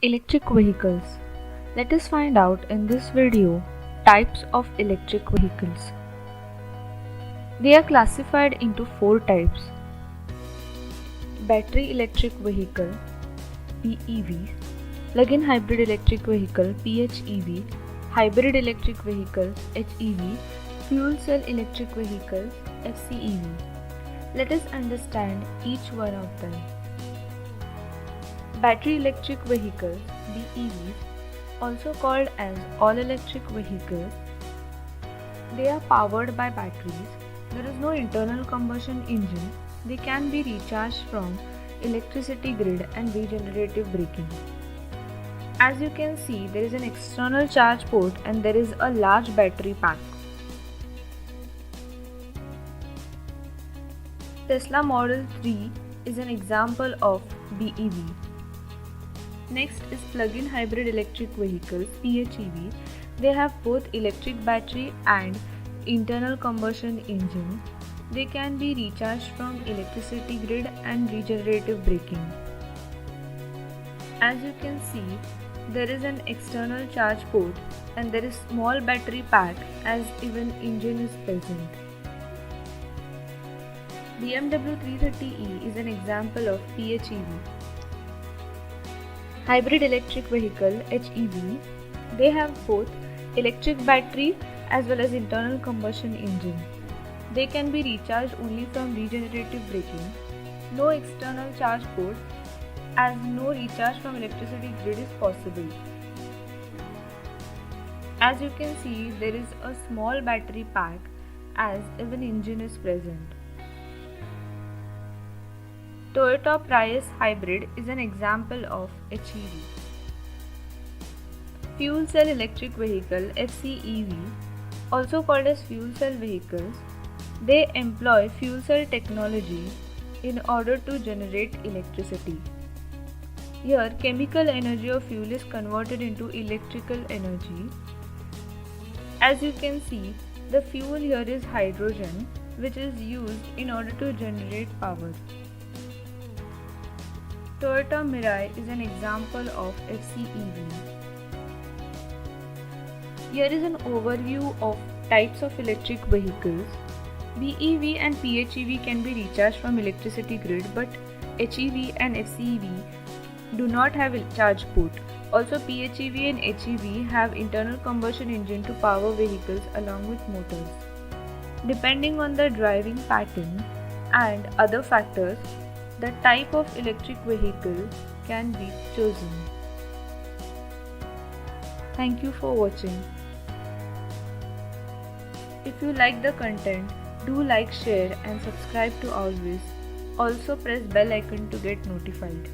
Electric vehicles. Let us find out in this video types of electric vehicles. They are classified into four types: battery electric vehicle (BEV), plug-in hybrid electric vehicle (PHEV), hybrid electric vehicles (HEV), fuel cell electric vehicles (FCEV). Let us understand each one of them. Battery electric vehicles (BEVs), also called as all-electric vehicles, they are powered by batteries. There is no internal combustion engine. They can be recharged from electricity grid and regenerative braking. As you can see, there is an external charge port and there is a large battery pack. Tesla Model 3 is an example of BEV. Next is plug-in hybrid electric vehicles (PHEV). They have both electric battery and internal combustion engine. They can be recharged from electricity grid and regenerative braking. As you can see, there is an external charge port and there is small battery pack as even engine is present. BMW 330e is an example of PHEV. Hybrid electric vehicle (HEV). They have both electric battery as well as internal combustion engine. They can be recharged only from regenerative braking. No external charge port as no recharge from electricity grid is possible. As you can see, there is a small battery pack as even engine is present. Toyota Prius Hybrid is an example of HEV. Fuel cell electric vehicle (FCEV), also called as fuel cell vehicles, they employ fuel cell technology in order to generate electricity. Here, chemical energy of fuel is converted into electrical energy. As you can see, the fuel here is hydrogen, which is used in order to generate power. Toyota Mirai is an example of FCEV. Here is an overview of types of electric vehicles. BEV and PHEV can be recharged from electricity grid, but HEV and FCEV do not have a charge port. Also, PHEV and HEV have internal combustion engine to power vehicles along with motors. Depending on the driving pattern and other factors, the type of electric vehicle can be chosen. Thank you for watching. If you like the content, do like, share and subscribe to Always. Also press bell icon to get notified.